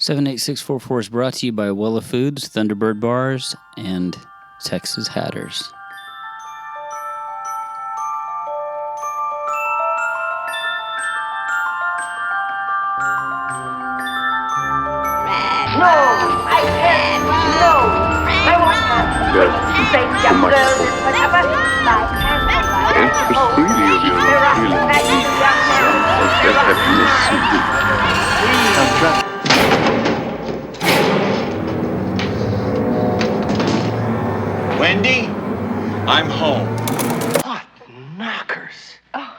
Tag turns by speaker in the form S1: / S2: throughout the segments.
S1: 78644 is brought to you by Wella Foods, Thunderbird Bars, and Texas Hatters.
S2: No, I said no. I want not.
S3: Yes.
S2: Say jungle, whatever.
S3: It's the speedy of your feeling. Of that happiness.
S4: Wendy, I'm home.
S5: What knockers?
S6: Oh,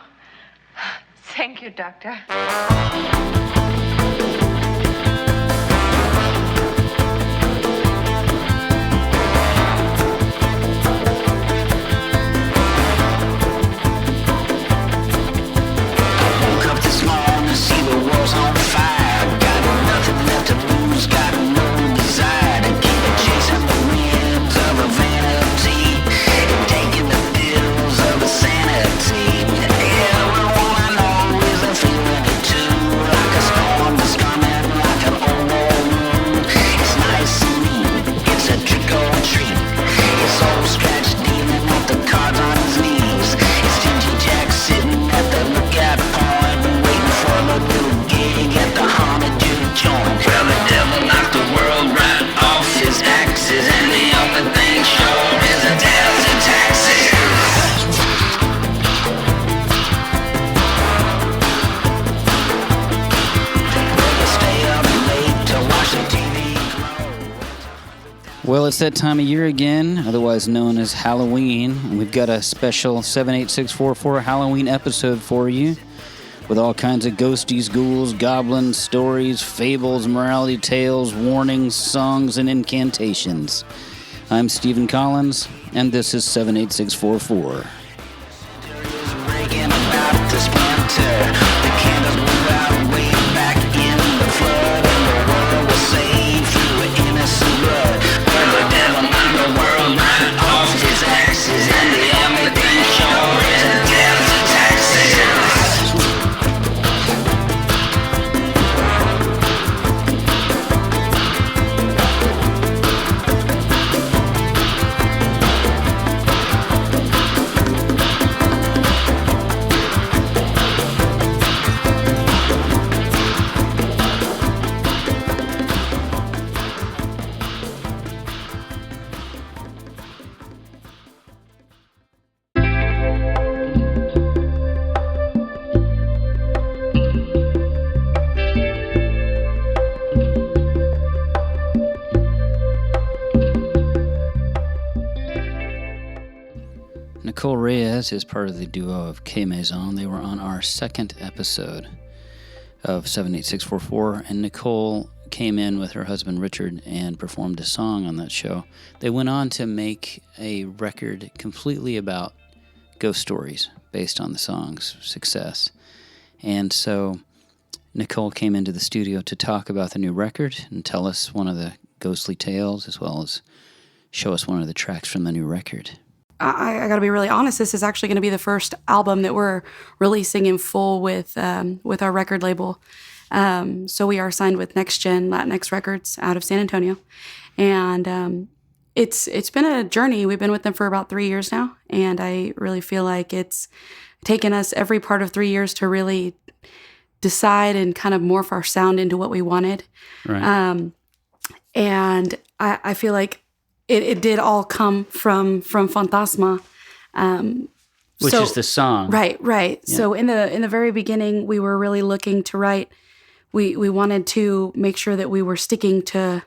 S6: thank you, Doctor.
S1: Well, it's that time of year again, otherwise known as Halloween, and we've got a special 78644 Halloween episode for you with all kinds of ghosties, ghouls, goblins, stories, fables, morality tales, warnings, songs, and incantations. I'm Stephen Collins, and this is 78644. Nicole Reyes is part of the duo of K Maison. They were on our second episode of 78644, and Nicole came in with her husband Richard and performed a song on that show. They went on to make a record completely about ghost stories based on the song's success. And so Nicole came into the studio to talk about the new record and tell us one of the ghostly tales, as well as show us one of the tracks from the new record.
S7: I got to be really honest. This is actually going to be the first album that we're releasing in full with our record label. So we are signed with Next Gen Latinx Records out of San Antonio, and it's been a journey. We've been with them for about 3 years now, and I really feel like it's taken us every part of 3 years to really decide and kind of morph our sound into what we wanted.
S1: Right.
S7: And I feel like it did all come from Fantasma.
S1: Which is the song.
S7: Right.
S1: Yeah.
S7: So in the very beginning, we were really looking to write. We wanted to make sure that we were sticking to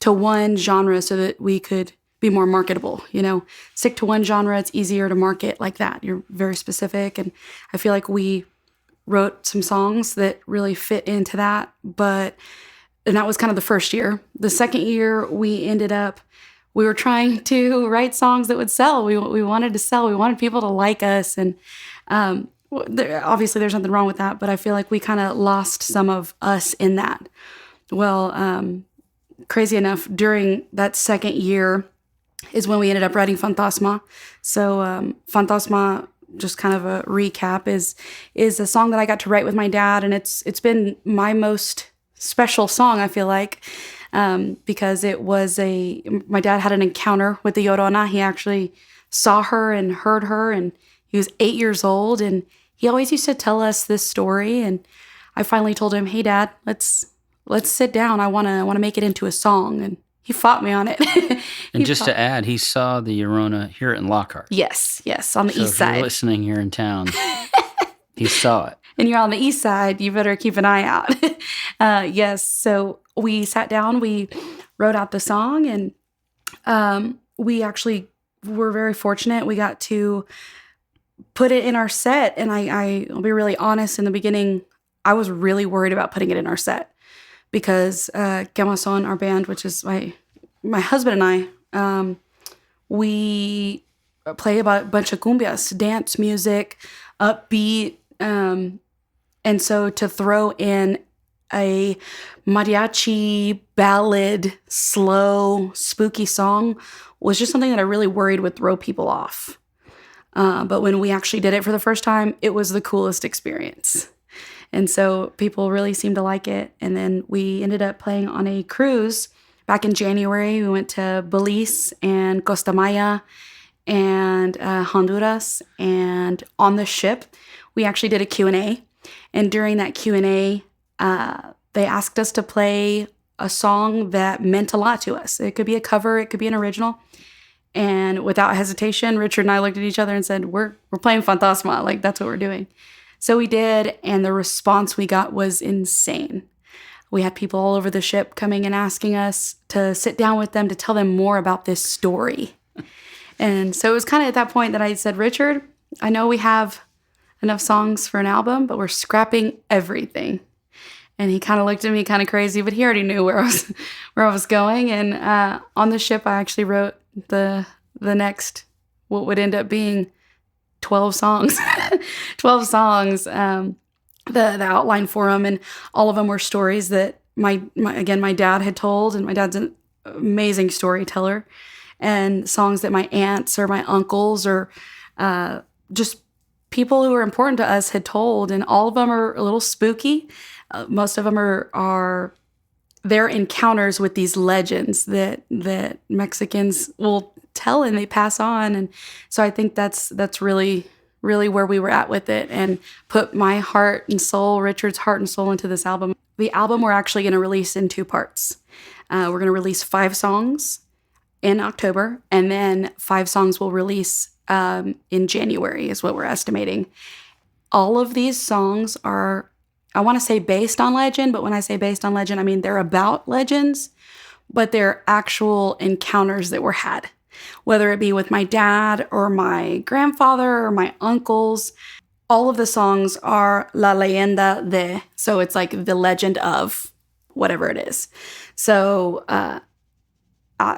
S7: one genre so that we could be more marketable. You know, stick to one genre. It's easier to market like that. You're very specific, and I feel like we wrote some songs that really fit into that. And that was kind of the first year. The second year, we were trying to write songs that would sell. We wanted to sell. We wanted people to like us. And obviously there's nothing wrong with that, but I feel like we kind of lost some of us in that. Well, crazy enough, during that second year is when we ended up writing Fantasma. So Fantasma, just kind of a recap, is a song that I got to write with my dad. And it's been my most special song, I feel like, because my dad had an encounter with the Llorona. He actually saw her and heard her, and he was 8 years old, and he always used to tell us this story. And I finally told him, "Hey, Dad, let's sit down. I want to make it into a song." And he fought me on it.
S1: And just to add, he saw the Llorona here in Lockhart.
S7: Yes, on the
S1: So
S7: east
S1: if you're
S7: side.
S1: listening here in town, he saw it.
S7: And you're on the east side, you better keep an eye out. Yes, so we sat down, we wrote out the song, and we actually were very fortunate. We got to put it in our set, and I'll be really honest, in the beginning, I was really worried about putting it in our set because Gamazon, our band, which is my husband and I, we play about a bunch of cumbias, dance music, upbeat, and so to throw in a mariachi ballad, slow, spooky song was just something that I really worried would throw people off. But when we actually did it for the first time, it was the coolest experience. And so people really seemed to like it. And then we ended up playing on a cruise back in January. We went to Belize and Costa Maya and Honduras. And on the ship, we actually did a Q&A. And during that Q&A, they asked us to play a song that meant a lot to us. It could be a cover, it could be an original. And without hesitation, Richard and I looked at each other and said, we're playing Fantasma. Like, that's what we're doing. So we did, and the response we got was insane. We had people all over the ship coming and asking us to sit down with them to tell them more about this story. And so it was kind of at that point that I said, Richard, I know we have enough songs for an album, but we're scrapping everything. And he kind of looked at me kind of crazy, but he already knew where I was going. And on the ship, I actually wrote the next, what would end up being 12 songs. 12 songs, the outline for them. And all of them were stories that my dad had told. And my dad's an amazing storyteller. And songs that my aunts or my uncles or just people who were important to us had told. And all of them are a little spooky. Most of them are their encounters with these legends that Mexicans will tell and they pass on. And so I think that's really, really where we were at with it, and put my heart and soul, Richard's heart and soul, into this album. The album we're actually going to release in 2 parts. We're going to release 5 songs in October, and then 5 songs will release in January is what we're estimating. All of these songs are, I want to say based on legend, but when I say based on legend, I mean they're about legends, but they're actual encounters that were had, whether it be with my dad or my grandfather or my uncles. All of the songs are La Leyenda de, so it's like the legend of whatever it is. So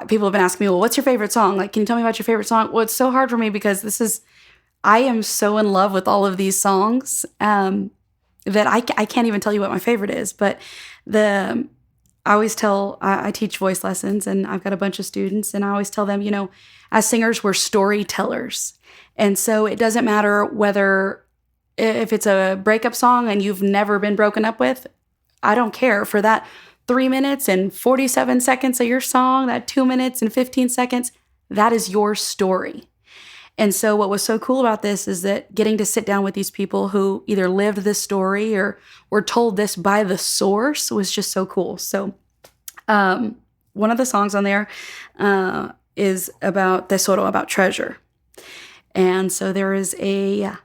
S7: people have been asking me, well, what's your favorite song? Like, can you tell me about your favorite song? Well, it's so hard for me because I am so in love with all of these songs that I can't even tell you what my favorite is. But I always tell, I teach voice lessons, and I've got a bunch of students, and I always tell them, as singers, we're storytellers. And so it doesn't matter if it's a breakup song and you've never been broken up with, I don't care. For that 3 minutes and 47 seconds of your song, that 2 minutes and 15 seconds, that is your story. And so what was so cool about this is that getting to sit down with these people who either lived this story or were told this by the source was just so cool. So one of the songs on there is about tesoro, about treasure. And so there is I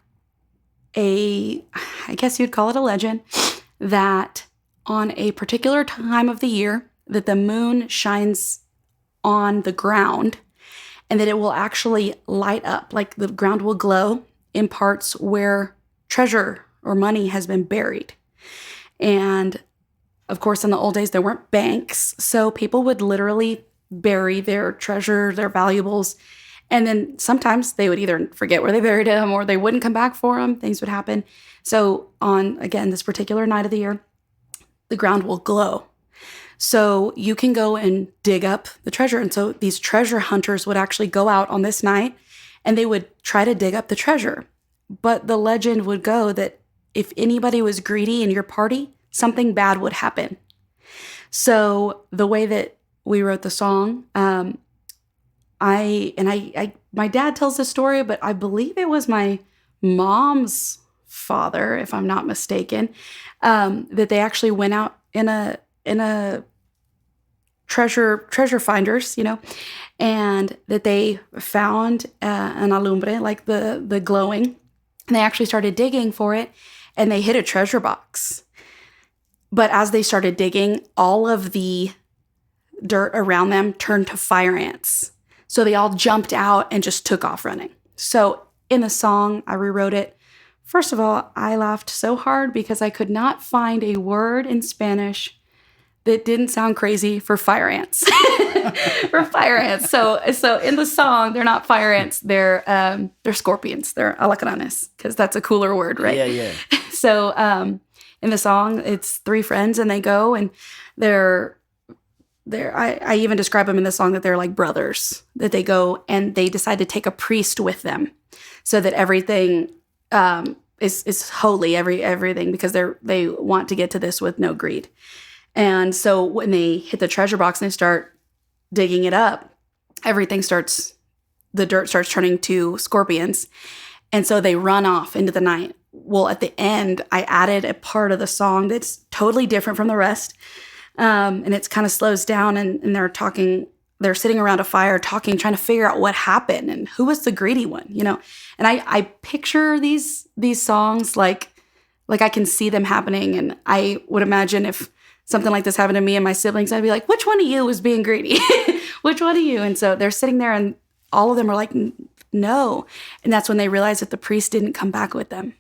S7: guess you'd call it a legend, that on a particular time of the year that the moon shines on the ground, and that it will actually light up, like the ground will glow in parts where treasure or money has been buried. And of course, in the old days, there weren't banks, so people would literally bury their treasure, their valuables, and then sometimes they would either forget where they buried them or they wouldn't come back for them. Things would happen. So on, again, this particular night of the year, the ground will glow. So you can go and dig up the treasure. And so these treasure hunters would actually go out on this night and they would try to dig up the treasure. But the legend would go that if anybody was greedy in your party, something bad would happen. So the way that we wrote the song, my dad tells this story, but I believe it was my mom's father, if I'm not mistaken, that they actually went out in a treasure finders, and that they found an alumbre, like the glowing, and they actually started digging for it, and they hit a treasure box. But as they started digging, all of the dirt around them turned to fire ants. So they all jumped out and just took off running. So in the song, I rewrote it. First of all, I laughed so hard because I could not find a word in Spanish that didn't sound crazy for fire ants. For fire ants. So in the song, they're not fire ants. They're scorpions. They're alacranes, because that's a cooler word, right?
S1: Yeah.
S7: So in the song, it's three friends, and they go, and I even describe them in the song that they're like brothers, that they go and they decide to take a priest with them so that everything is holy, everything, because they want to get to this with no greed. And so when they hit the treasure box and they start digging it up, the dirt starts turning to scorpions. And so they run off into the night. Well, at the end, I added a part of the song that's totally different from the rest. And it's kind of slows down, and they're sitting around a fire talking, trying to figure out what happened and who was the greedy one, And I picture these songs like I can see them happening. And I would imagine if something like this happened to me and my siblings, I'd be like, which one of you was being greedy? Which one of you? And so they're sitting there, and all of them are like, no. And that's when they realize that the priest didn't come back with them.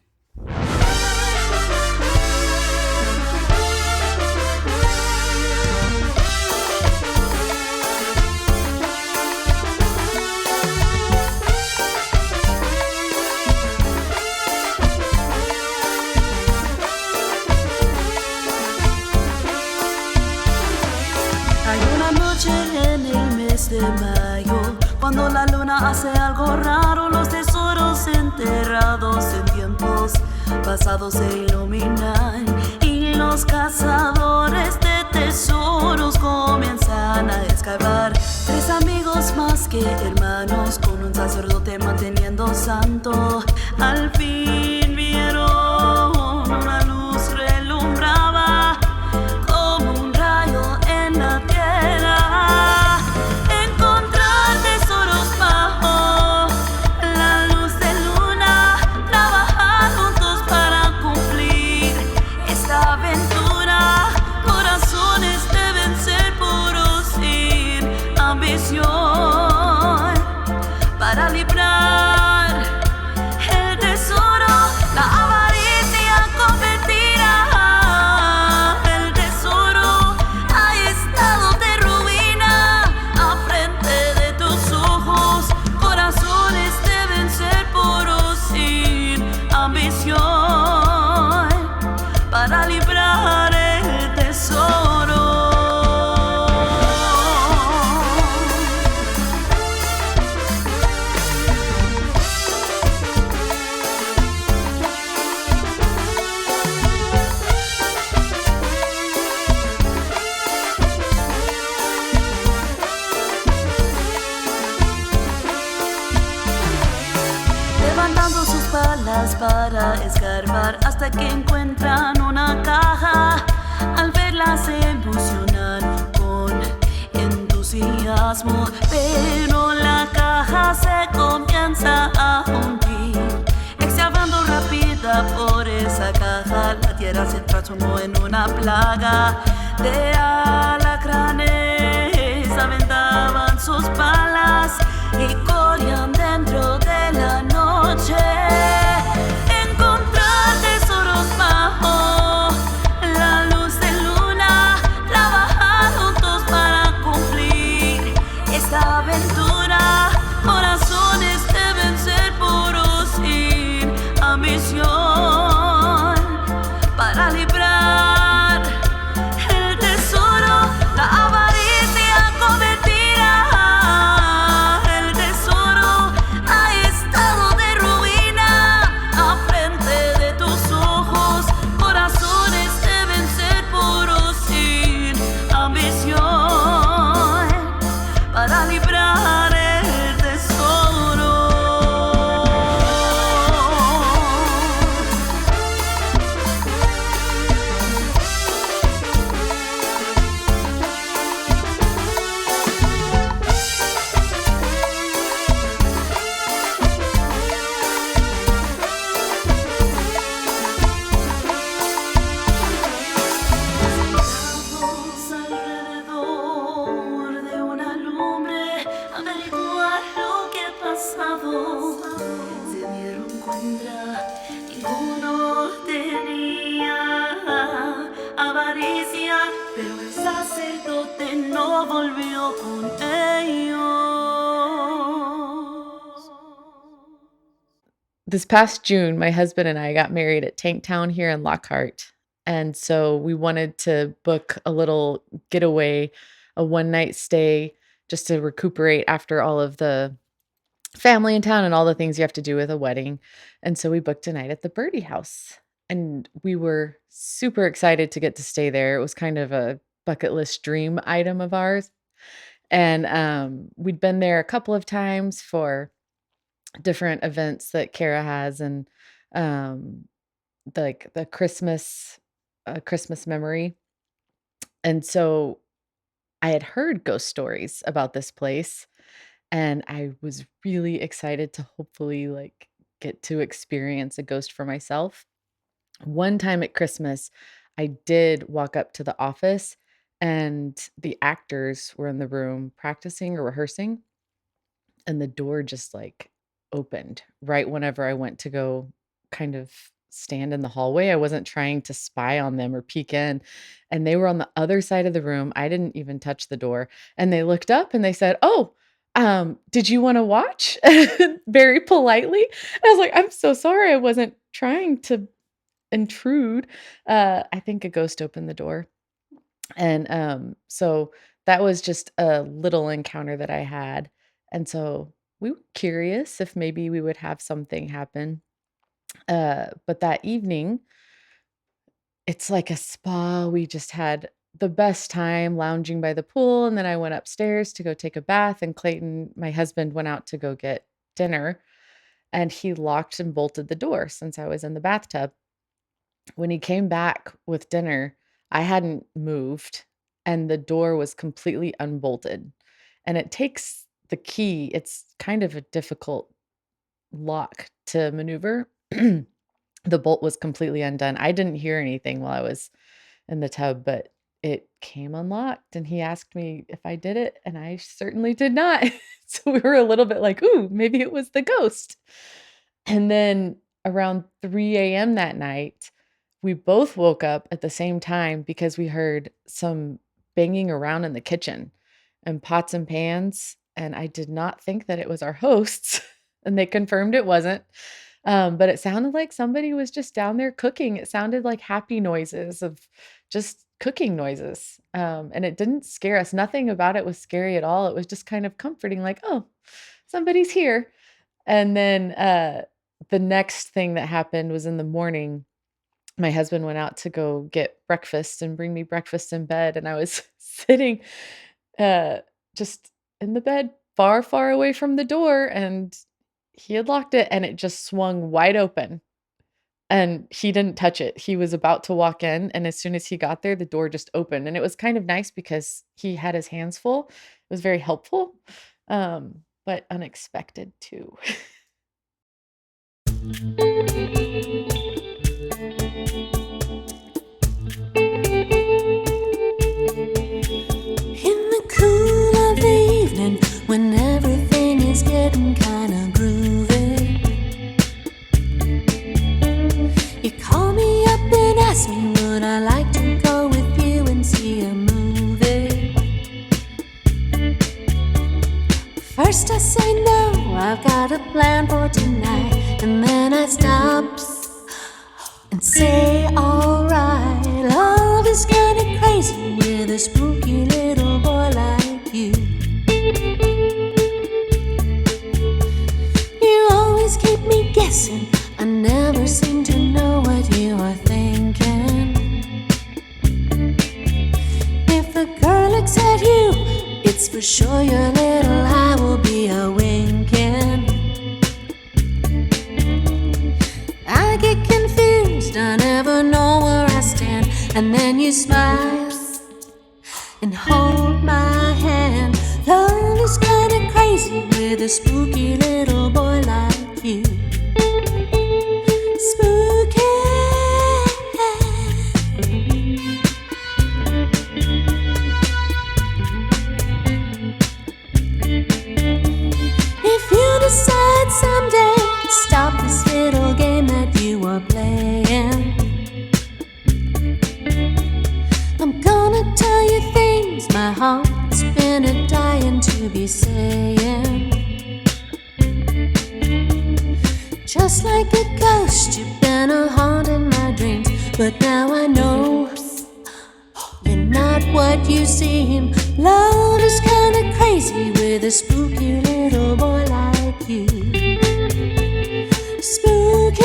S8: De mayo, cuando la luna hace algo raro, los tesoros enterrados en tiempos pasados se iluminan y los cazadores de tesoros comienzan a excavar. Tres amigos más que hermanos, con un sacerdote manteniendo santo, al fin vieron una luz relumbraba como un rayo en la tierra. Para librar el tesoro, la avaricia competirá. El tesoro ha estado de ruina a frente de tus ojos. Corazones deben ser puros sin ambición para librar el tesoro. Para escarbar hasta que encuentran una caja. Al verla se emocionan con entusiasmo, pero la caja se comienza a hundir. Excavando rápida por esa caja, la tierra se transformó en una plaga de alacranes. Aventaban sus balas y corrían dentro de la noche. Aventura, corazones deben ser puros sin ambición para librar el tesoro. luego volvió con ellos.
S9: This past June, my husband and I got married at Tanktown here in Lockhart. And so we wanted to book a little getaway, a one-night stay, just to recuperate after all of the family in town and all the things you have to do with a wedding. And so we booked a night at the Birdie House. And we were super excited to get to stay there. It was kind of a bucket list dream item of ours. And we'd been there a couple of times for different events that Kara has, and like the Christmas memory. And so I had heard ghost stories about this place, and I was really excited to hopefully like get to experience a ghost for myself. One time at Christmas, I did walk up to the office, and the actors were in the room practicing or rehearsing, and the door just like opened right whenever I went to go kind of stand in the hallway. I wasn't trying to spy on them or peek in, and they were on the other side of the room. I didn't even touch the door, and they looked up and they said, "Oh, did you want to watch?" Very politely. And I was like, "I'm so sorry. I wasn't trying to intrude." I think a ghost opened the door. And so that was just a little encounter that I had. And so we were curious if maybe we would have something happen. But that evening, it's like a spa. We just had the best time lounging by the pool. And then I went upstairs to go take a bath. And Clayton, my husband, went out to go get dinner. And he locked and bolted the door since I was in the bathtub. When he came back with dinner, I hadn't moved and the door was completely unbolted. And it takes the key, it's kind of a difficult lock to maneuver. The bolt was completely undone. I didn't hear anything while I was in the tub, but it came unlocked, and he asked me if I did it, and I certainly did not. So we were a little bit like, ooh, maybe it was the ghost. And then around 3 a.m. that night, we both woke up at the same time because we heard some banging around in the kitchen and pots and pans. And I did not think that it was our hosts, and they confirmed it wasn't. But it sounded like somebody was just down there cooking. It sounded like happy noises of just cooking noises. And it didn't scare us. Nothing about it was scary at all. It was just kind of comforting, like, oh, somebody's here. And then the next thing that happened was in the morning, my husband went out to go get breakfast and bring me breakfast in bed. And I was sitting just in the bed, far, far away from the door. And he had locked it, and it just swung wide open. And he didn't touch it. He was about to walk in. And as soon as he got there, the door just opened. And it was kind of nice because he had his hands full. It was very helpful, but unexpected too.
S8: When everything is getting kinda groovy, you call me up and ask me would I like to go with you and see a movie. First I say no, I've got a plan for tonight, and then I stop and say alright. Love is kinda crazy with a spooky little boy like you. Keep me guessing, I never seem to know what you are thinking. If a girl looks at you, it's for sure your little eye will be a winking. I get confused, I never know where I stand, and then you smile and hold my hand. Love is kinda crazy with a spooky little boy like you. Spooky. If you decide someday to stop this little game that you are playing, I'm gonna tell you things my heart's to be saying. Just like a ghost, you've been a haunting my dreams. But now I know you're not what you seem. Love is kinda crazy with a spooky little boy like you. Spooky.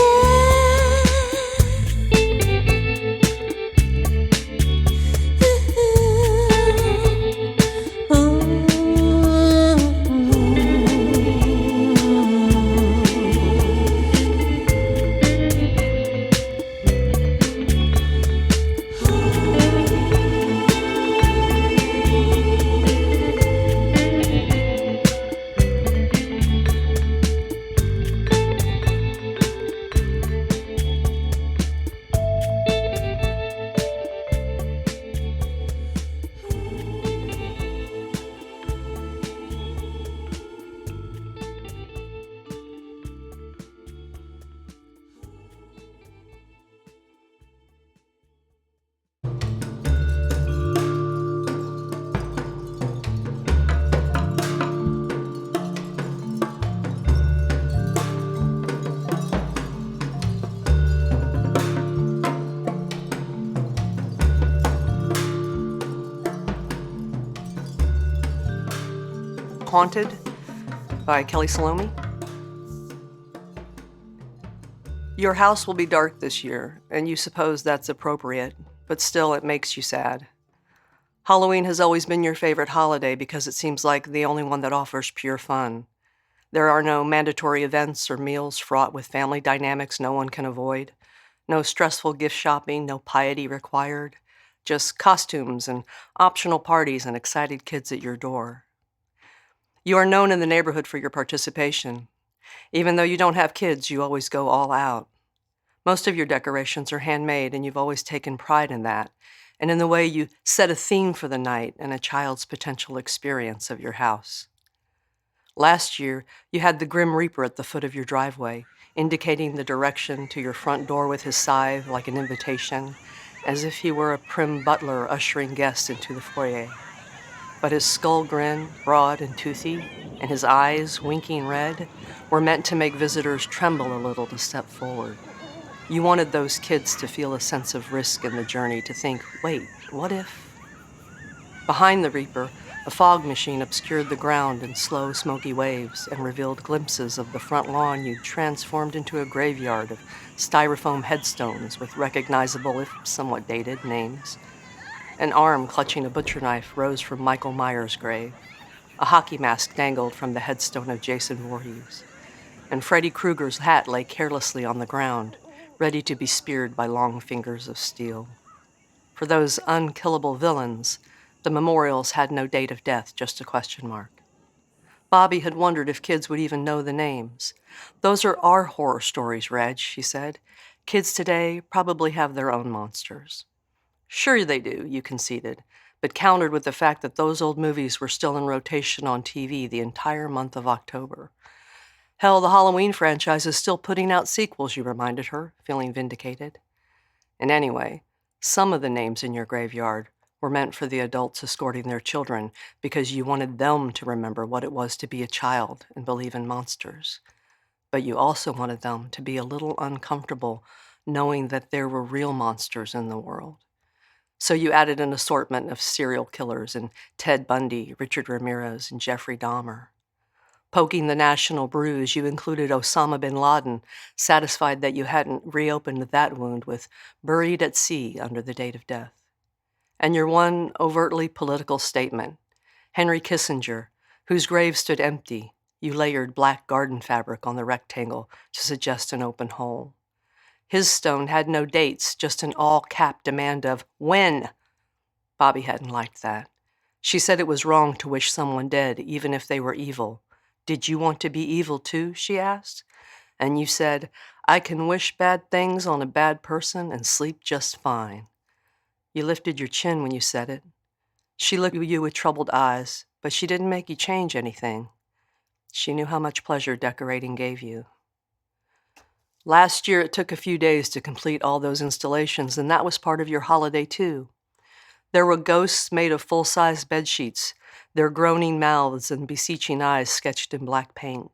S10: Haunted by Kelly Salome. Your house will be dark this year, and you suppose that's appropriate, but still it makes you sad. Halloween has always been your favorite holiday because it seems like the only one that offers pure fun. There are no mandatory events or meals fraught with family dynamics no one can avoid, no stressful gift shopping, no piety required, just costumes and optional parties and excited kids at your door. You are known in the neighborhood for your participation. Even though you don't have kids, you always go all out. Most of your decorations are handmade, and you've always taken pride in that, and in the way you set a theme for the night and a child's potential experience of your house. Last year, you had the Grim Reaper at the foot of your driveway, indicating the direction to your front door with his scythe like an invitation, as if he were a prim butler ushering guests into the foyer. But his skull grin, broad and toothy, and his eyes, winking red, were meant to make visitors tremble a little to step forward. You wanted those kids to feel a sense of risk in the journey, to think, wait, what if? Behind the Reaper, a fog machine obscured the ground in slow, smoky waves and revealed glimpses of the front lawn you'd transformed into a graveyard of styrofoam headstones with recognizable, if somewhat dated, names. An arm clutching a butcher knife rose from Michael Myers' grave. A hockey mask dangled from the headstone of Jason Voorhees. And Freddy Krueger's hat lay carelessly on the ground, ready to be speared by long fingers of steel. For those unkillable villains, the memorials had no date of death, just a question mark. Bobby had wondered if kids would even know the names. Those are our horror stories, Reg, she said. Kids today probably have their own monsters. Sure they do, you conceded, but countered with the fact that those old movies were still in rotation on TV the entire month of October. Hell, the Halloween franchise is still putting out sequels, you reminded her, feeling vindicated. And anyway, some of the names in your graveyard were meant for the adults escorting their children because you wanted them to remember what it was to be a child and believe in monsters. But you also wanted them to be a little uncomfortable knowing that there were real monsters in the world. So you added an assortment of serial killers and Ted Bundy, Richard Ramirez, and Jeffrey Dahmer. Poking the national bruise, you included Osama bin Laden, satisfied that you hadn't reopened that wound with buried at sea under the date of death. And your one overtly political statement, Henry Kissinger, whose grave stood empty, you layered black garden fabric on the rectangle to suggest an open hole. His stone had no dates, just an all-cap demand of when. Bobby hadn't liked that. She said it was wrong to wish someone dead, even if they were evil. Did you want to be evil too, she asked? And you said, I can wish bad things on a bad person and sleep just fine. You lifted your chin when you said it. She looked at you with troubled eyes, but she didn't make you change anything. She knew how much pleasure decorating gave you. Last year, it took a few days to complete all those installations, and that was part of your holiday, too. There were ghosts made of full-size bedsheets, their groaning mouths and beseeching eyes sketched in black paint.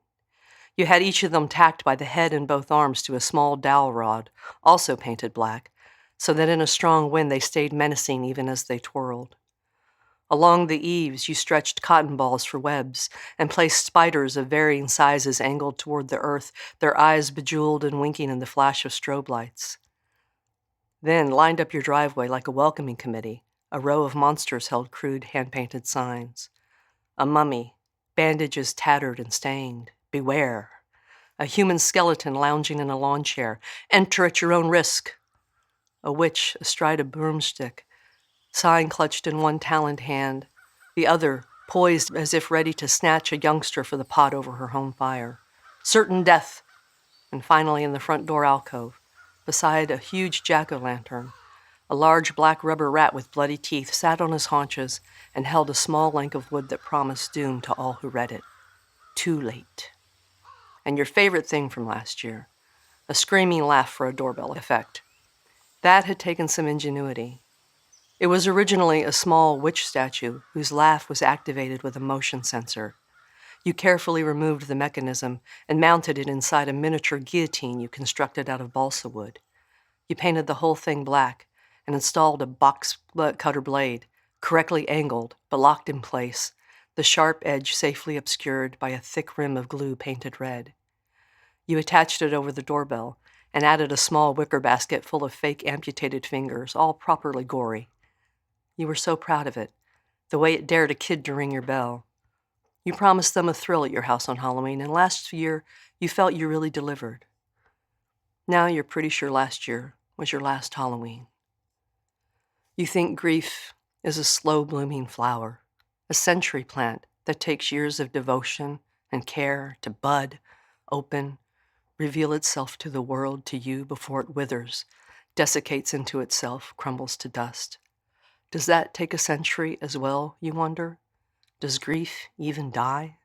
S10: You had each of them tacked by the head and both arms to a small dowel rod, also painted black, so that in a strong wind they stayed menacing even as they twirled. Along the eaves, you stretched cotton balls for webs and placed spiders of varying sizes angled toward the earth, their eyes bejeweled and winking in the flash of strobe lights. Then, lined up your driveway like a welcoming committee, a row of monsters held crude hand-painted signs. A mummy, bandages tattered and stained, beware. A human skeleton lounging in a lawn chair, enter at your own risk. A witch astride a broomstick, sign clutched in one taloned hand, the other poised as if ready to snatch a youngster for the pot over her home fire. Certain death. And finally in the front door alcove, beside a huge jack-o'-lantern, a large black rubber rat with bloody teeth sat on his haunches and held a small length of wood that promised doom to all who read it. Too late. And your favorite thing from last year, a screaming laugh for a doorbell effect. That had taken some ingenuity. It was originally a small witch statue whose laugh was activated with a motion sensor. You carefully removed the mechanism and mounted it inside a miniature guillotine you constructed out of balsa wood. You painted the whole thing black and installed a box cutter blade, correctly angled but locked in place, the sharp edge safely obscured by a thick rim of glue painted red. You attached it over the doorbell and added a small wicker basket full of fake amputated fingers, all properly gory. You were so proud of it, the way it dared a kid to ring your bell. You promised them a thrill at your house on Halloween, and last year you felt you really delivered. Now you're pretty sure last year was your last Halloween. You think grief is a slow-blooming flower, a century plant that takes years of devotion and care to bud, open, reveal itself to the world, to you, before it withers, desiccates into itself, crumbles to dust. Does that take a century as well, you wonder? Does grief even die?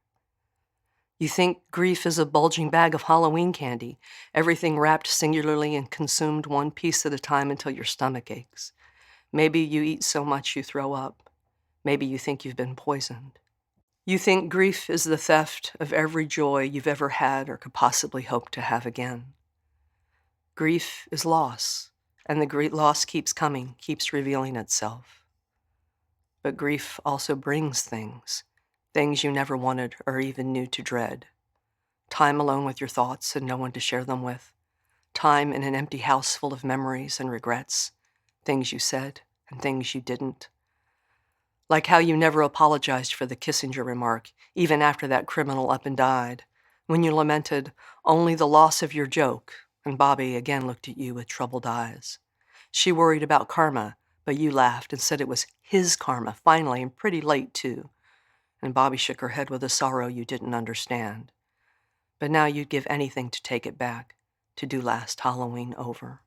S10: You think grief is a bulging bag of Halloween candy, everything wrapped singularly and consumed one piece at a time until your stomach aches. Maybe you eat so much you throw up. Maybe you think you've been poisoned. You think grief is the theft of every joy you've ever had or could possibly hope to have again. Grief is loss, and the great loss keeps coming, keeps revealing itself. But grief also brings things you never wanted or even knew to dread. Time alone with your thoughts and no one to share them with. Time in an empty house full of memories and regrets, things you said and things you didn't. Like how you never apologized for the Kissinger remark, even after that criminal up and died, when you lamented only the loss of your joke, and Bobby again looked at you with troubled eyes. She worried about karma, but you laughed and said it was his karma, finally, and pretty late, too. And Bobby shook her head with a sorrow you didn't understand. But now you'd give anything to take it back, to do last Halloween over.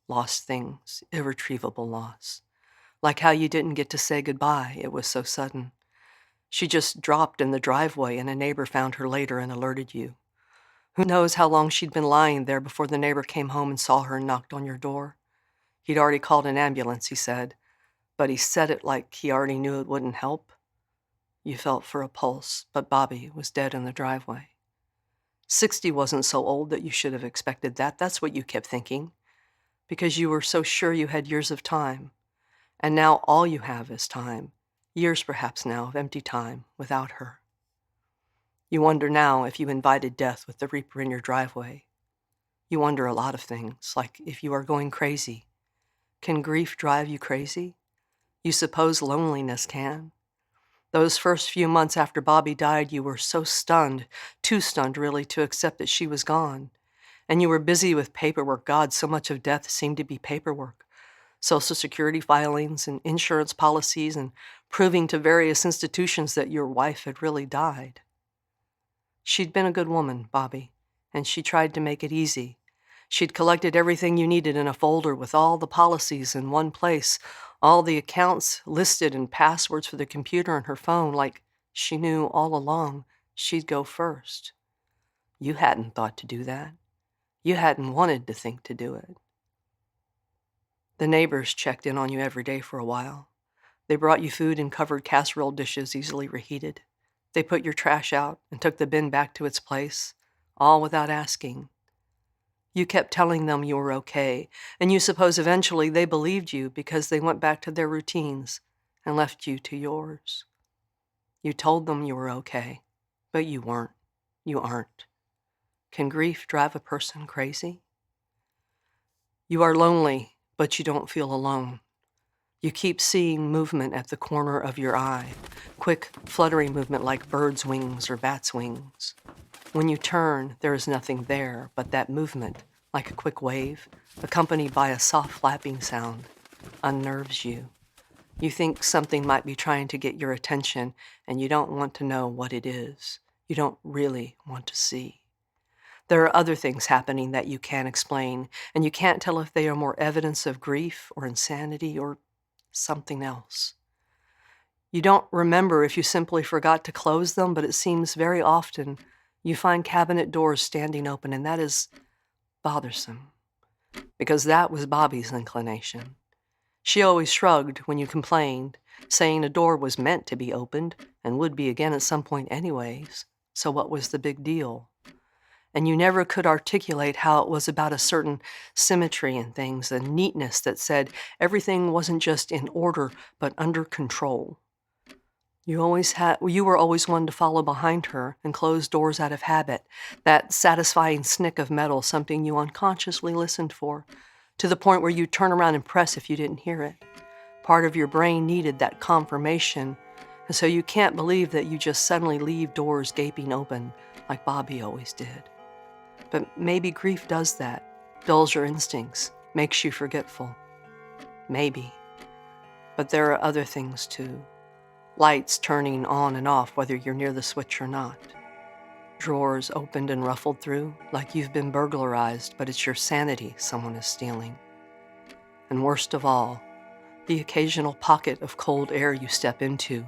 S10: Lost things, irretrievable loss. Like how you didn't get to say goodbye, it was so sudden. She just dropped in the driveway and a neighbor found her later and alerted you. Who knows how long she'd been lying there before the neighbor came home and saw her and knocked on your door? He'd already called an ambulance, he said, but he said it like he already knew it wouldn't help. You felt for a pulse, but Bobby was dead in the driveway. 60 wasn't so old that you should have expected that. That's what you kept thinking, because you were so sure you had years of time. And now all you have is time, years perhaps now of empty time without her. You wonder now if you invited death with the reaper in your driveway. You wonder a lot of things, like if you are going crazy. Can grief drive you crazy? You suppose loneliness can? Those first few months after Bobby died, you were so stunned, too stunned really, to accept that she was gone. And you were busy with paperwork. God, so much of death seemed to be paperwork. Social Security filings and insurance policies and proving to various institutions that your wife had really died. She'd been a good woman, Bobby, and she tried to make it easy. She'd collected everything you needed in a folder with all the policies in one place, all the accounts listed and passwords for the computer on her phone, like she knew all along she'd go first. You hadn't thought to do that. You hadn't wanted to think to do it. The neighbors checked in on you every day for a while. They brought you food in covered casserole dishes easily reheated. They put your trash out and took the bin back to its place, all without asking. You kept telling them you were okay, and you suppose eventually they believed you because they went back to their routines and left you to yours. You told them you were okay, but you weren't. You aren't. Can grief drive a person crazy? You are lonely, but you don't feel alone. You keep seeing movement at the corner of your eye, quick, fluttering movement like birds' wings or bats' wings. When you turn, there is nothing there but that movement, like a quick wave, accompanied by a soft flapping sound, unnerves you. You think something might be trying to get your attention, and you don't want to know what it is. You don't really want to see. There are other things happening that you can't explain, and you can't tell if they are more evidence of grief or insanity or something else. You don't remember if you simply forgot to close them, but it seems very often you find cabinet doors standing open, and that is bothersome, because that was Bobby's inclination. She always shrugged when you complained, saying a door was meant to be opened and would be again at some point anyways, so what was the big deal? And you never could articulate how it was about a certain symmetry in things, the neatness that said everything wasn't just in order, but under control. You were always one to follow behind her and close doors out of habit, that satisfying snick of metal, something you unconsciously listened for, to the point where you'd turn around and press if you didn't hear it. Part of your brain needed that confirmation, and so you can't believe that you just suddenly leave doors gaping open like Bobby always did. But maybe grief does that, dulls your instincts, makes you forgetful. Maybe. But there are other things too. Lights turning on and off whether you're near the switch or not. Drawers opened and ruffled through like you've been burglarized, but it's your sanity someone is stealing. And worst of all, the occasional pocket of cold air you step into,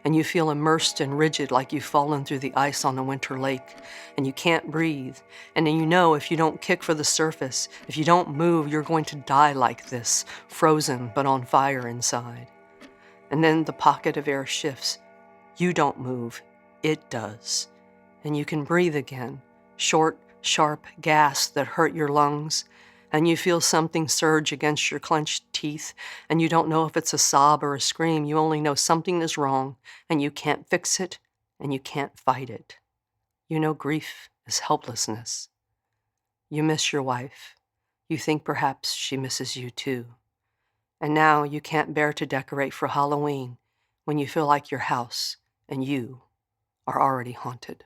S10: and you feel immersed and rigid like you've fallen through the ice on a winter lake, and you can't breathe, and then you know if you don't kick for the surface, if you don't move, you're going to die like this, frozen but on fire inside. And then the pocket of air shifts. You don't move, it does. And you can breathe again, short, sharp gasps that hurt your lungs, and you feel something surge against your clenched teeth, and you don't know if it's a sob or a scream. You only know something is wrong, and you can't fix it, and you can't fight it. You know grief is helplessness. You miss your wife. You think perhaps she misses you too. And now you can't bear to decorate for Halloween when you feel like your house and you are already haunted.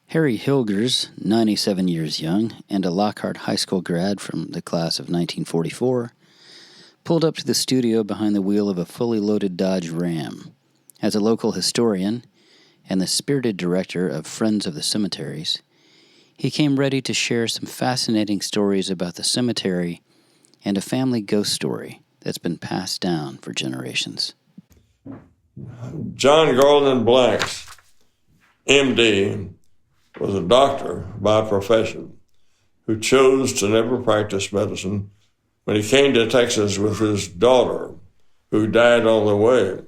S1: Harry Hilgers, 97 years young, and a Lockhart High School grad from the class of 1944, pulled up to the studio behind the wheel of a fully loaded Dodge Ram. As a local historian and the spirited director of Friends of the Cemeteries, he came ready to share some fascinating stories about the cemetery and a family ghost story that's been passed down for generations.
S11: John Garland Blanks, M.D., was a doctor by profession who chose to never practice medicine when he came to Texas with his daughter, who died on the way.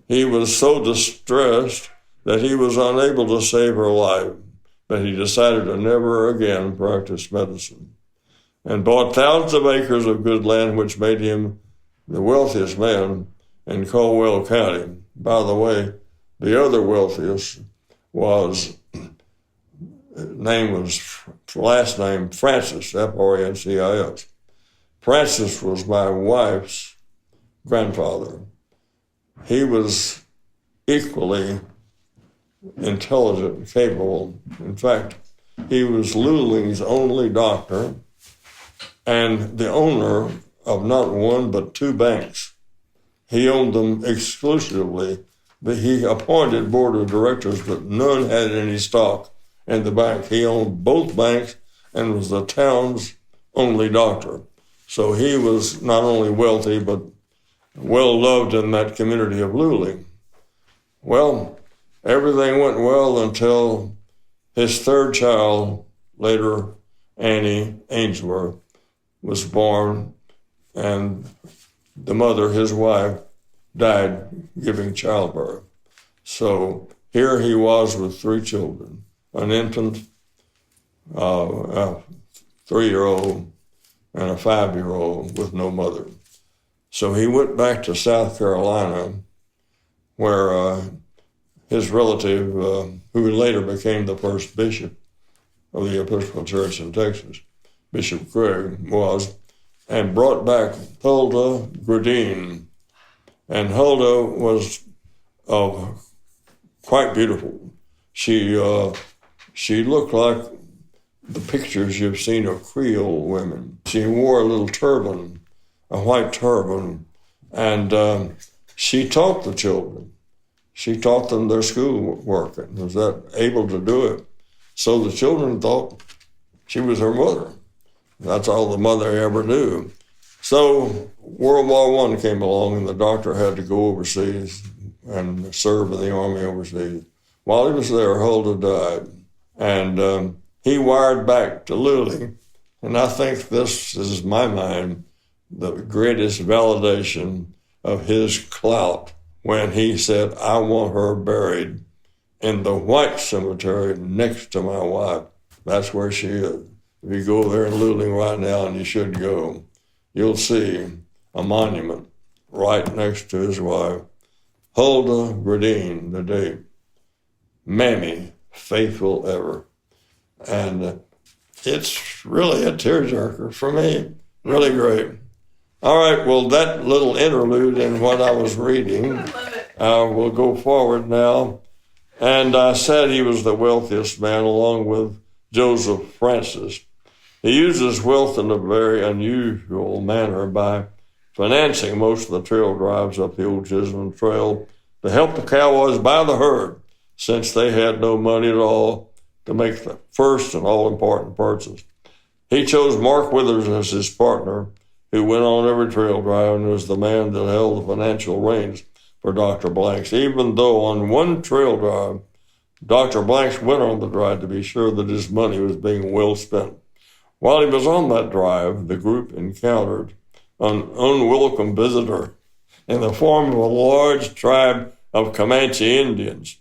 S11: He was so distressed that he was unable to save her life, but he decided to never again practice medicine and bought thousands of acres of good land, which made him the wealthiest man in Caldwell County. By the way, the other wealthiest was last name Francis, F-R-A-N-C-I-S. Francis was my wife's grandfather. He was equally intelligent and capable. In fact, he was Luling's only doctor, and the owner of not one but two banks. He owned them exclusively, but he appointed board of directors, but none had any stock in the bank. He owned both banks and was the town's only doctor. So he was not only wealthy, but well-loved in that community of Luling. Well, everything went well until his third child, later Annie Ainsworth, was born, and the mother, his wife, died giving childbirth. So here he was with three children, an infant, a 3-year-old, and a 5-year-old with no mother. So he went back to South Carolina, where his relative, who later became the first bishop of the Episcopal Church in Texas, Bishop Craig, was, and brought back Huldah Gradine. And Huldah was quite beautiful. She looked like the pictures you've seen of Creole women. She wore a little turban, a white turban, and she taught the children. She taught them their schoolwork and was able to do it. So the children thought she was her mother. That's all the mother ever knew. So World War I came along, and the doctor had to go overseas and serve in the army overseas. While he was there, Huldah died, and he wired back to Luling. And I think this is, in my mind, the greatest validation of his clout when he said, "I want her buried in the white cemetery next to my wife." That's where she is. If you go there in Luling right now, and you should go, you'll see a monument right next to his wife. Huldah Gradine, the date. Mammy, faithful ever. And it's really a tearjerker for me. Really great. All right, well, that little interlude in what I was reading, we'll go forward now. And I said he was the wealthiest man, along with Joseph Francis. He used his wealth in a very unusual manner by financing most of the trail drives up the old Chisholm Trail to help the cowboys buy the herd, since they had no money at all to make the first and all-important purchase. He chose Mark Withers as his partner, who went on every trail drive and was the man that held the financial reins for Dr. Blanks, even though on one trail drive, Dr. Blanks went on the drive to be sure that his money was being well spent. While he was on that drive, the group encountered an unwelcome visitor in the form of a large tribe of Comanche Indians,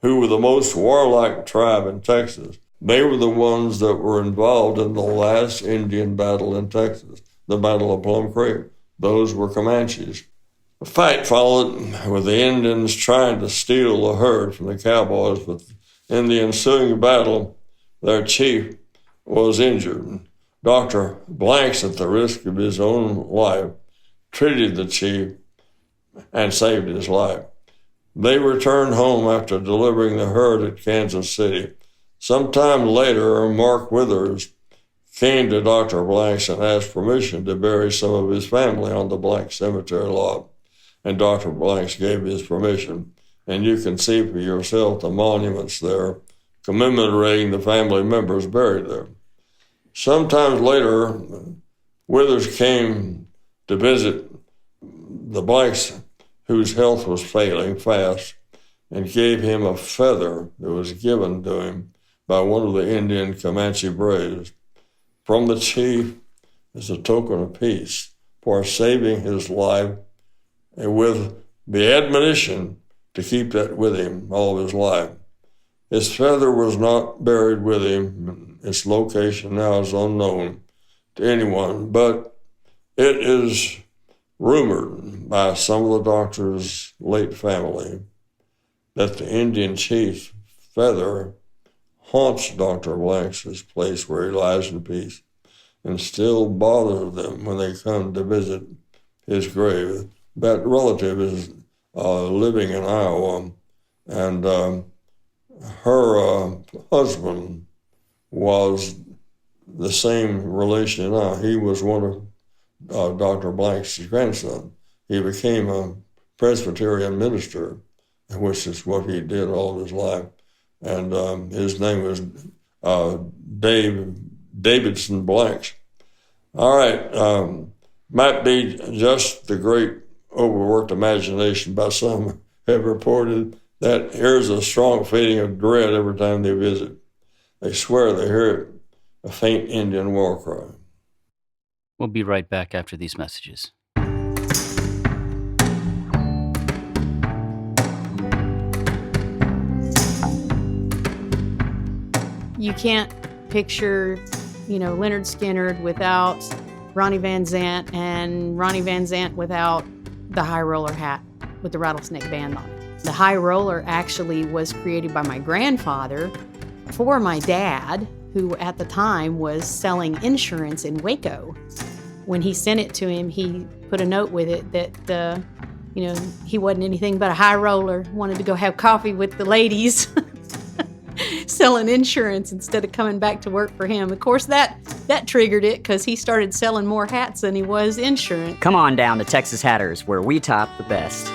S11: who were the most warlike tribe in Texas. They were the ones that were involved in the last Indian battle in Texas, the Battle of Plum Creek. Those were Comanches. A fight followed with the Indians trying to steal the herd from the cowboys, but in the ensuing battle, their chief was injured. Dr. Blanks, at the risk of his own life, treated the chief and saved his life. They returned home after delivering the herd at Kansas City. Sometime later, Mark Withers came to Dr. Blanks and asked permission to bury some of his family on the Blanks Cemetery lot. And Dr. Blanks gave his permission. And you can see for yourself the monuments there commemorating the family members buried there. Sometime later, Withers came to visit the Blanks, whose health was failing fast, and gave him a feather that was given to him by one of the Indian Comanche braves from the chief as a token of peace for saving his life, and with the admonition to keep that with him all of his life. His feather was not buried with him. Its location now is unknown to anyone, but it is rumored by some of the doctor's late family that the Indian chief's feather haunts Dr. Blanks' place where he lies in peace and still bothers them when they come to visit his grave. That relative is living in Iowa, and her husband was the same relation now. He was one of Dr. Blank's grandson. He became a Presbyterian minister, which is what he did all his life. And his name was Davidson Blanks. All right. Might be just the great overworked imagination by some have reported that here's a strong feeling of dread every time they visit. They swear they hear a faint Indian war cry.
S1: We'll be right back after these messages.
S12: You can't picture, Leonard Skinner without Ronnie Van Zant and Ronnie Van Zant without the high roller hat with the rattlesnake band on it. The high roller actually was created by my grandfather for my dad, who at the time was selling insurance in Waco. When he sent it to him, he put a note with it that, he wasn't anything but a high roller, wanted to go have coffee with the ladies selling insurance instead of coming back to work for him. Of course, that triggered it because he started selling more hats than he was insurance.
S13: Come on down to Texas Hatters, where we top the best.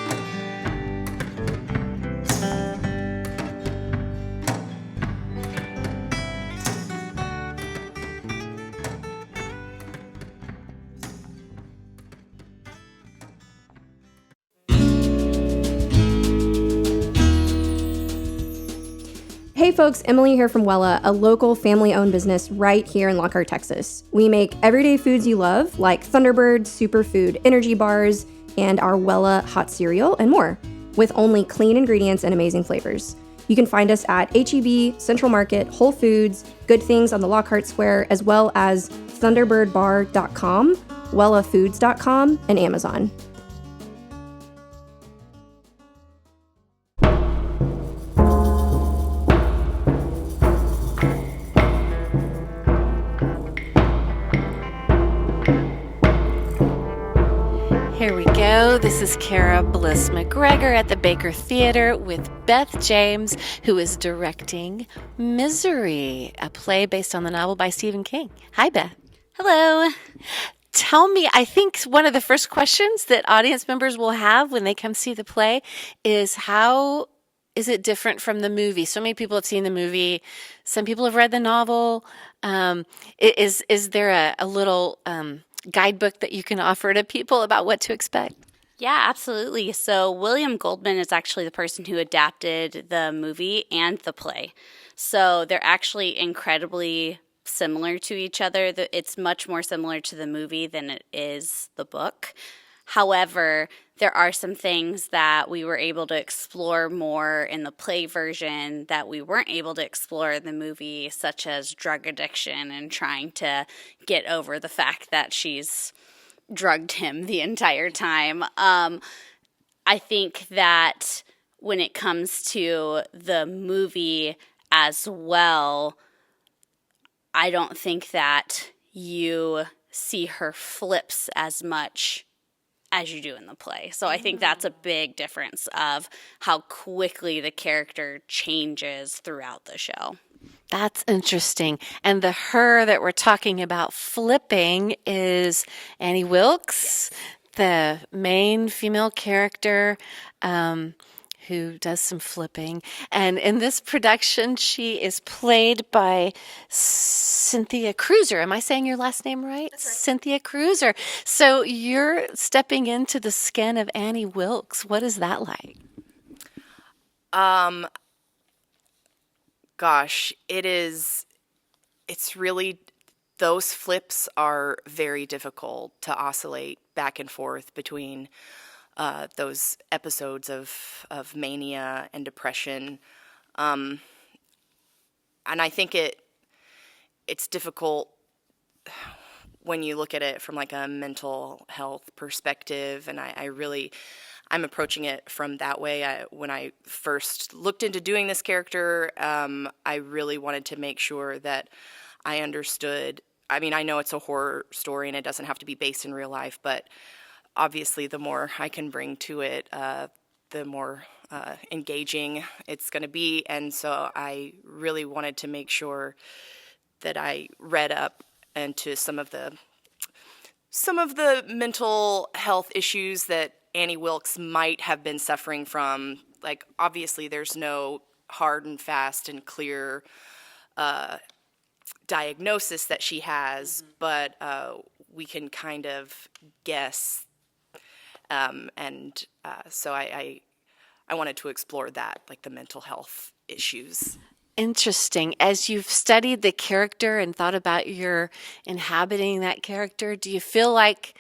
S14: Hey folks, Emily here from Wella, a local family-owned business right here in Lockhart, Texas. We make everyday foods you love, like Thunderbird, Superfood energy bars, and our Wella hot cereal, and more, with only clean ingredients and amazing flavors. You can find us at H-E-B, Central Market, Whole Foods, Good Things on the Lockhart Square, as well as ThunderbirdBar.com, WellaFoods.com, and Amazon.
S15: Here we go. This is Kara Bliss McGregor at the Baker Theater with Beth James, who is directing Misery, a play based on the novel by Stephen King. Hi, Beth.
S16: Hello.
S15: Tell me, I think one of the first questions that audience members will have when they come see the play is how is it different from the movie? So many people have seen the movie. Some people have read the novel. Is there a little guidebook that you can offer to people about what to expect?
S16: Yeah, absolutely. So William Goldman is actually the person who adapted the movie and the play. So they're actually incredibly similar to each other. It's much more similar to the movie than it is the book. However, there are some things that we were able to explore more in the play version that we weren't able to explore in the movie, such as drug addiction and trying to get over the fact that she's drugged him the entire time. I think that when it comes to the movie as well, I don't think that you see her flips as much as you do in the play. So I think that's a big difference of how quickly the character changes throughout the show.
S15: That's interesting. And the her that we're talking about flipping is Annie Wilkes, the main female character, who does some flipping. And in this production, she is played by Cynthia Cruiser. Am I saying your last name right? That's right. Cynthia Cruiser. So you're stepping into the skin of Annie Wilkes. What is that like?
S17: Gosh, it's really, those flips are very difficult to oscillate back and forth between those episodes of mania and depression. And I think it's difficult when you look at it from like a mental health perspective. And I'm approaching it from that way. When I first looked into doing this character, I really wanted to make sure that I understood. I mean, I know it's a horror story and it doesn't have to be based in real life, but obviously, the more I can bring to it, the more engaging it's going to be. And so I really wanted to make sure I read up into some of the mental health issues that Annie Wilkes might have been suffering from. Like, obviously, there's no hard and fast and clear diagnosis that she has, but we can kind of guess. So I wanted to explore that, like the mental health issues.
S15: Interesting. As you've studied the character and thought about your inhabiting that character, do you feel like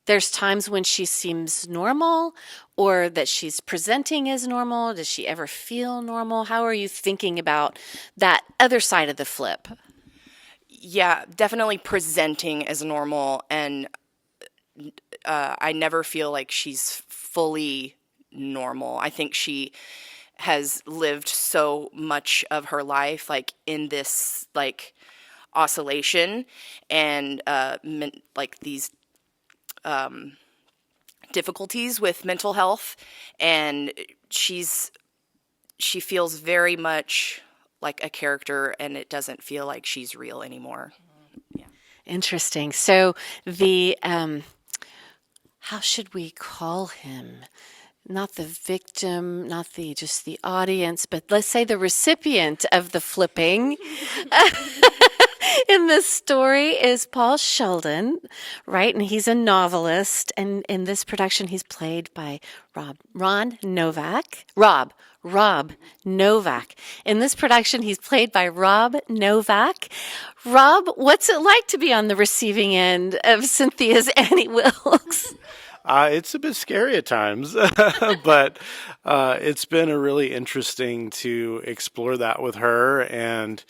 S15: there's times when she seems normal or that she's presenting as normal? Does she ever feel normal? How are you thinking about that other side of the flip?
S17: Yeah, definitely presenting as normal, and I never feel like she's fully normal. I think she has lived so much of her life like in this like oscillation and like these difficulties with mental health, and she feels very much like a character, and it doesn't feel like she's real anymore.
S15: Yeah. Interesting. So the how should we call him? Not the victim, not just the audience, but let's say the recipient of the flipping in this story is Paul Sheldon, right? And he's a novelist. And in this production, he's played by Rob Novak. In this production, he's played by Rob Novak. Rob, what's it like to be on the receiving end of Cynthia's Annie Wilkes?
S18: It's a bit scary at times, but it's been a really interesting to explore that with her, and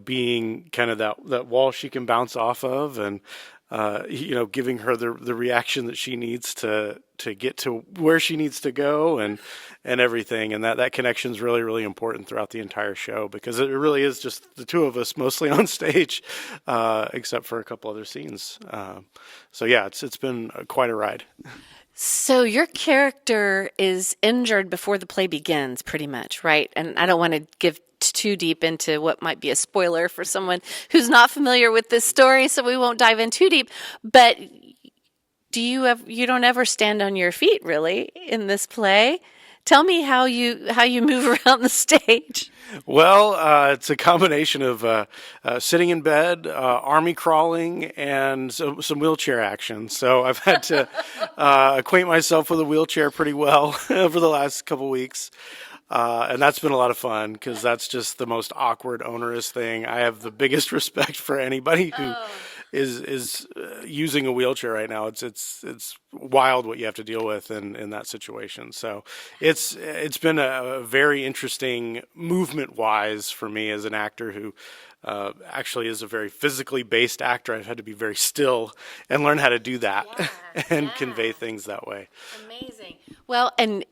S18: being kind of that wall she can bounce off of, and giving her the reaction that she needs to get to where she needs to go, and everything, and that connection is really, really important throughout the entire show, because it really is just the two of us mostly on stage, except for a couple other scenes. So yeah, it's been quite a ride.
S15: So your character is injured before the play begins, pretty much, right? And I don't want to give too deep into what might be a spoiler for someone who's not familiar with this story, so we won't dive in too deep. But you don't ever stand on your feet, really, in this play? Tell me how you move around the stage.
S18: Well, it's a combination of sitting in bed, army crawling, and some wheelchair action. So I've had to acquaint myself with a wheelchair pretty well over the last couple weeks. And that's been a lot of fun, because that's just the most awkward, onerous thing. I have the biggest respect for anybody who is using a wheelchair right now. It's wild what you have to deal with in that situation. So it's been a very interesting movement-wise for me as an actor who actually is a very physically based actor. I've had to be very still and learn how to do that and convey things that way.
S15: Amazing. Well, and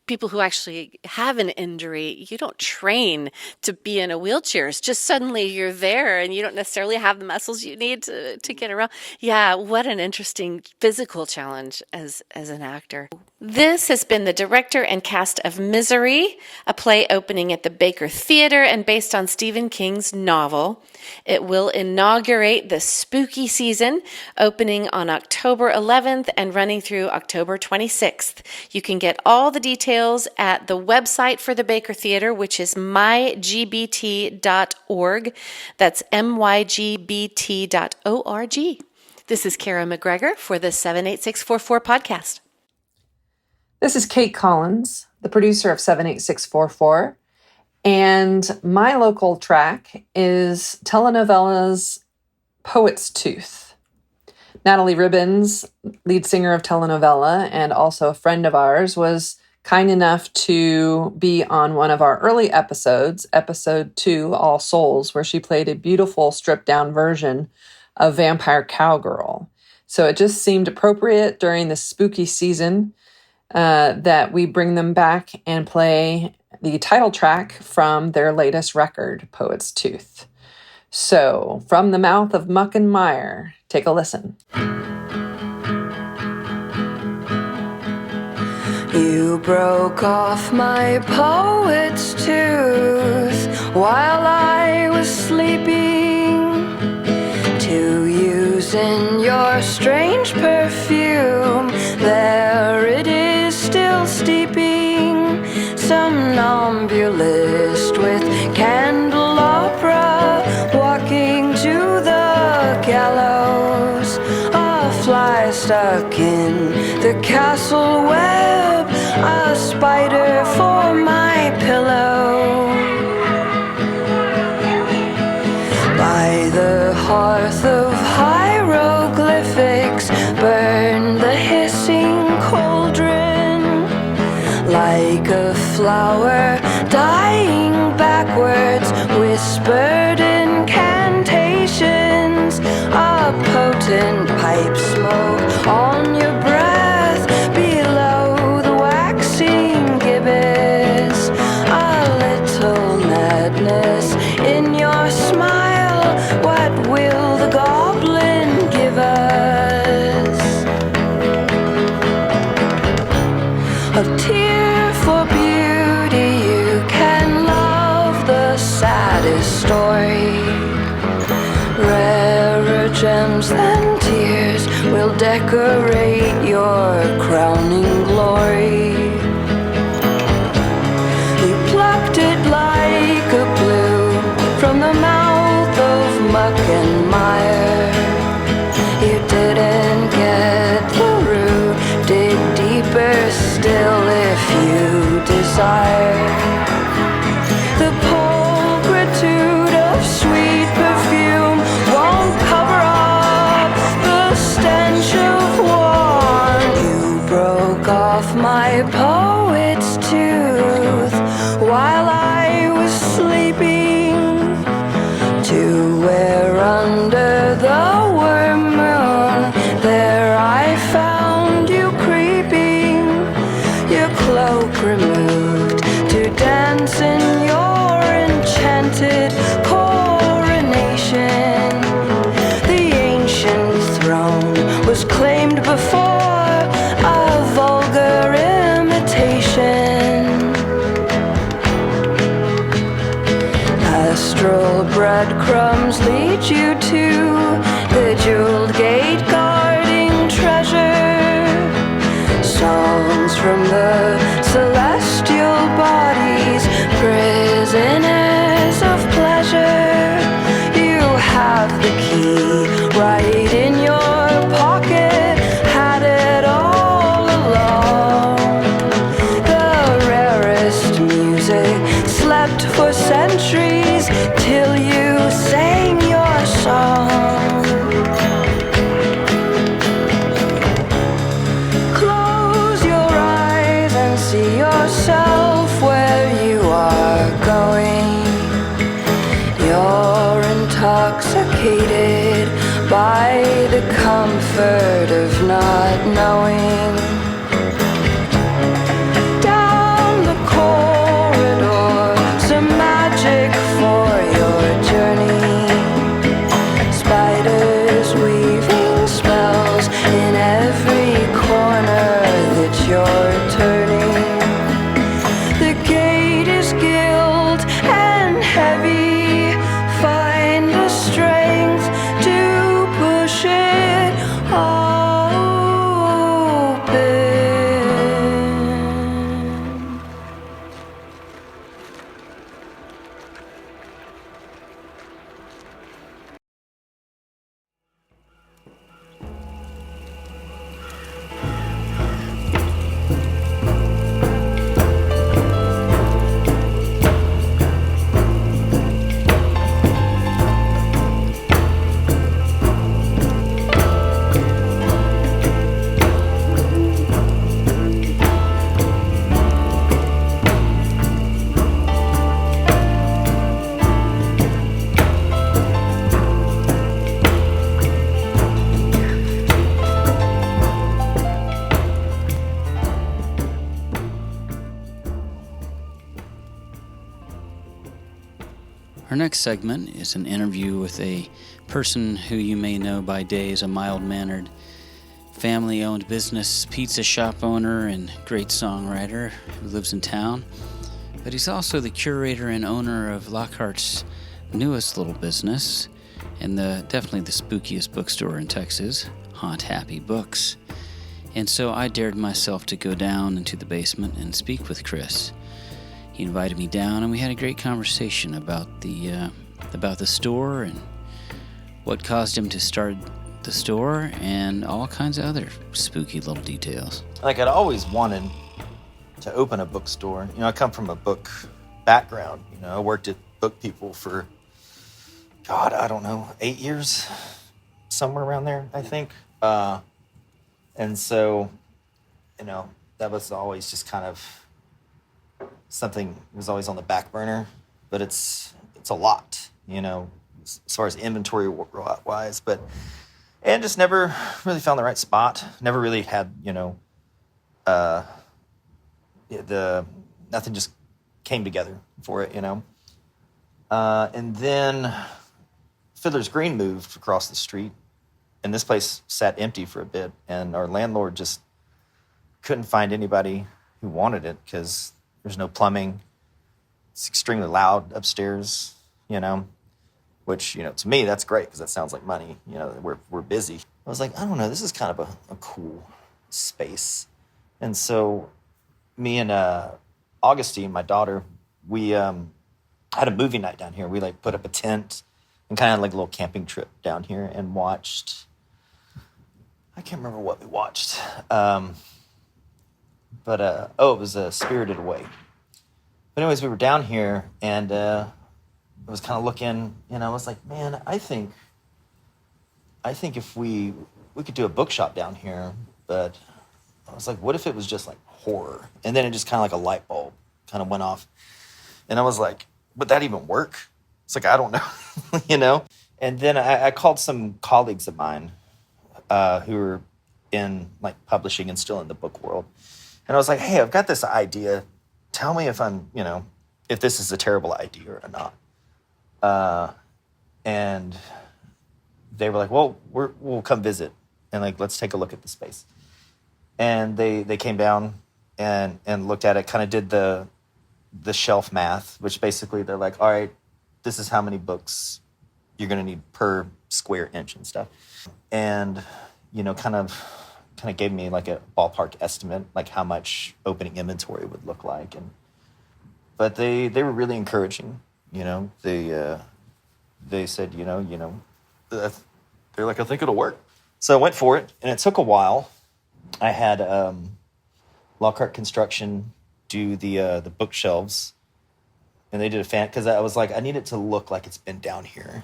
S15: people who actually have an injury, you don't train to be in a wheelchair. It's just suddenly you're there and you don't necessarily have the muscles you need to get around. Yeah, what an interesting physical challenge as an actor. This has been the director and cast of Misery, a play opening at the Baker Theater and based on Stephen King's novel. It will inaugurate the spooky season, opening on October 11th and running through October 26th. You can get all the details at the website for the Baker Theater, which is mygbt.org. That's myGBT.org. This is Kara McGregor for the 78644 podcast.
S19: This is Kate Collins, the producer of 78644, and my local track is telenovelas Poet's Tooth. Natalie Ribbons, lead singer of telenovela and also a friend of ours, was kind enough to be on one of our early episodes, episode 2, All Souls, where she played a beautiful stripped-down version of Vampire Cowgirl. So it just seemed appropriate during the spooky season that we bring them back and play the title track from their latest record, Poet's Tooth. So, from the mouth of muck and mire, take a listen.
S8: You broke off my poet's tooth while I was sleeping, to using your strange perfume. There it is, still steeping, somnambulist with candelabra, walking to the gallows, a fly stuck in the castle web, a spider for my pillow. By the hearth of hieroglyphics burn the hissing cauldron, like a flower dying backwards, whispered incantations, a potent pipe smoke on your breath, below the waxing gibbous, a little madness in your smile. What will the goblin give us? A tear for beauty, you can love the saddest story. Rarer gems than tears will decorate your crowning glory. You plucked it like a bloom from the mouth of muck and mire. You didn't get the root, dig deeper still if you desire. The pulchritude of sweet perfume won't cover up the stench of wine. You broke off my poet's tooth while I was sleeping, to where under the worm moon there I found you creeping, your cloak removed to dance in your enchanted coronation. The ancient throne was claimed before a vulgar imitation. Astral breadcrumbs lead you to the jeweled gate guarding treasure. Songs from the celestial bodies, prisoners of pleasure. You have the key right in your pocket, had it all along. The rarest music slept for centuries till you sang your song. Close your eyes and see yourself where you are going. You're intoxicated by the comfort of not knowing. Down the corridor, some magic for your journey. Spiders weaving spells in every corner that you're turning. The gate is gilt and heavy. Find the strength to push it open.
S1: Our next segment is an interview with a person who you may know by day as a mild-mannered, family-owned business pizza shop owner and great songwriter who lives in town. But he's also the curator and owner of Lockhart's newest little business, and definitely the spookiest bookstore in Texas, Haunt Happy Books. And so I dared myself to go down into the basement and speak with Chris. He invited me down, and we had a great conversation about the store and what caused him to start the store and all kinds of other spooky little details.
S20: Like, I'd always wanted to open a bookstore. I come from a book background. I worked at Book People for, God, I don't know, 8 years, somewhere around there, I think. And so, that was always just kind of something that was always on the back burner. But it's a lot, as far as inventory wise. And just never really found the right spot. Never really had, nothing just came together for it, And then Fiddler's Green moved across the street, and this place sat empty for a bit, and our landlord just couldn't find anybody who wanted it because there's no plumbing. It's extremely loud upstairs, which, to me, that's great because that sounds like money. We're busy. I was like, I don't know, this is kind of a cool space. And so me and Augustine, my daughter, we had a movie night down here. We put up a tent and kind of like a little camping trip down here and watched, I can't remember what we watched. It was Spirited Away. But anyways, we were down here and I was kind of looking, I was like, man, I think if we could do a bookshop down here, but I was like, what if it was just like horror? And then it just kind of like a light bulb kind of went off. And I was like, would that even work? It's like, I don't know, And then I called some colleagues of mine who are in like publishing and still in the book world. And I was like, hey, I've got this idea. Tell me if if this is a terrible idea or not. And they were like, well, we'll come visit and like, let's take a look at the space. And they came down and looked at it, kind of did the shelf math, which basically they're like, all right, this is how many books you're going to need per square inch and stuff. And, kind of gave me like a ballpark estimate, like how much opening inventory would look like. But they were really encouraging, they said, they're like, I think it'll work. So I went for it, and it took a while. I had Lockhart Construction do the bookshelves, and they did a fan, because I was like, I need it to look like it's been down here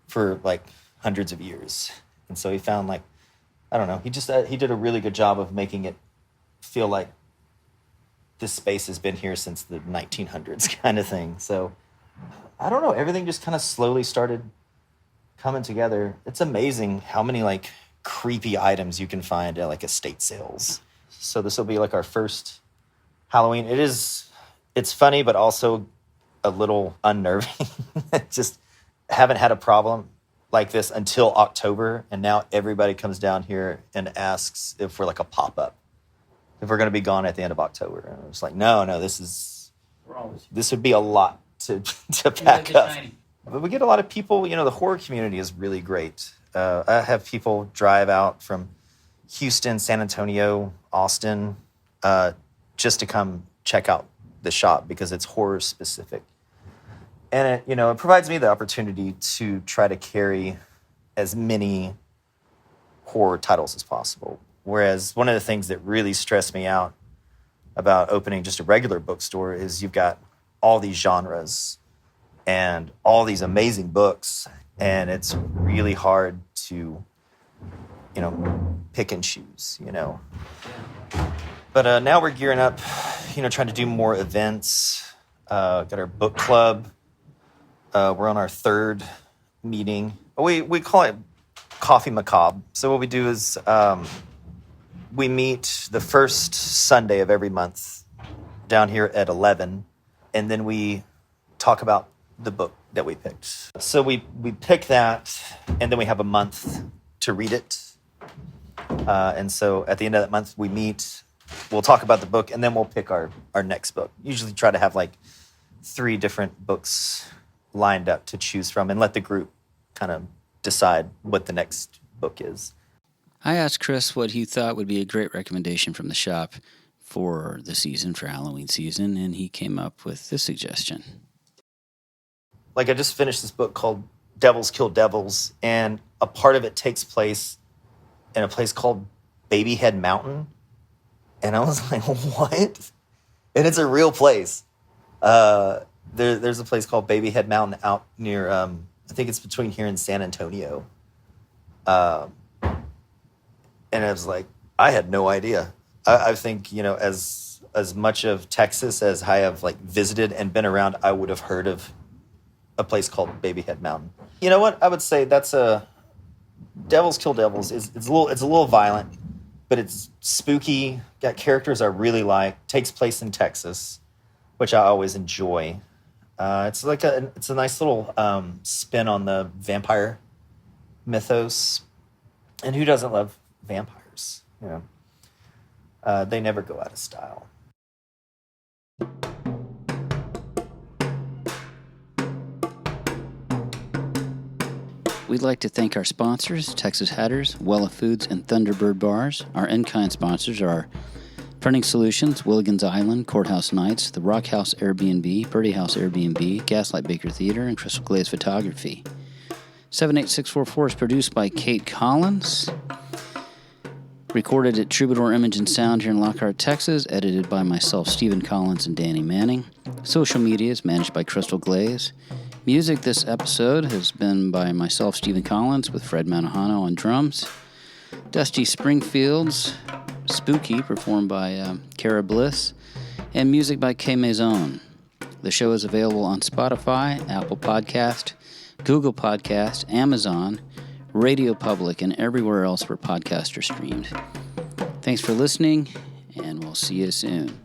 S20: for like hundreds of years. And so he found like, I don't know, he did a really good job of making it feel like this space has been here since the 1900s kind of thing. So I don't know, everything just kind of slowly started coming together. It's amazing how many like creepy items you can find at like estate sales. So this will be like our first Halloween. It's funny, but also a little unnerving. Just haven't had a problem like this until October, and now everybody comes down here and asks if we're like a pop-up, if we're going to be gone at the end of October. And I was like, no, this would be a lot to pack up. But we get a lot of people, the horror community is really great. I have people drive out from Houston, San Antonio, Austin, just to come check out the shop because it's horror specific. And it provides me the opportunity to try to carry as many horror titles as possible. Whereas one of the things that really stressed me out about opening just a regular bookstore is you've got all these genres and all these amazing books, and it's really hard to, pick and choose, But now we're gearing up, trying to do more events. Got our book club. We're on our third meeting. We call it Coffee Macabre. So what we do is we meet the first Sunday of every month down here at 11, and then we talk about the book that we picked. So we pick that, and then we have a month to read it. And so at the end of that month, we meet we'll talk about the book, and then we'll pick our next book. Usually try to have like 3 different books lined up to choose from and let the group kind of decide what the next book is.
S1: I asked Chris what he thought would be a great recommendation from the shop for the season, for Halloween season, and he came up with this suggestion.
S20: Like, I just finished this book called Devils Kill Devils, and a part of it takes place in a place called Babyhead Mountain. And I was like, what? And it's a real place. There's a place called Babyhead Mountain out near, I think it's between here and San Antonio. And I was like, I had no idea. I think, you know, as much of Texas as I have like visited and been around, I would have heard of a place called Babyhead Mountain. You know what? I would say that's Devils Kill Devils. It's a little violent, but it's spooky. Got characters I really like. Takes place in Texas, which I always enjoy. It's a nice little spin on the vampire mythos. And who doesn't love vampires? You know, they never go out of style.
S1: We'd like to thank our sponsors, Texas Hatters, Wella Foods, and Thunderbird Bars. Our in-kind sponsors are Printing Solutions, Willigan's Island, Courthouse Nights, the Rock House Airbnb, Birdie House Airbnb, Gaslight Baker Theater, and Crystal Glaze Photography. 78644 is produced by Kate Collins. Recorded at Troubadour Image and Sound here in Lockhart, Texas. Edited by myself, Stephen Collins, and Danny Manning. Social media is managed by Crystal Glaze. Music this episode has been by myself, Stephen Collins, with Fred Manahano on drums. Dusty Springfield's Spooky, performed by Kara Bliss. And music by K Maison. The show is available on Spotify, Apple Podcast, Google Podcast, Amazon, Radio Public, and everywhere else where podcasts are streamed. Thanks for listening, and we'll see you soon.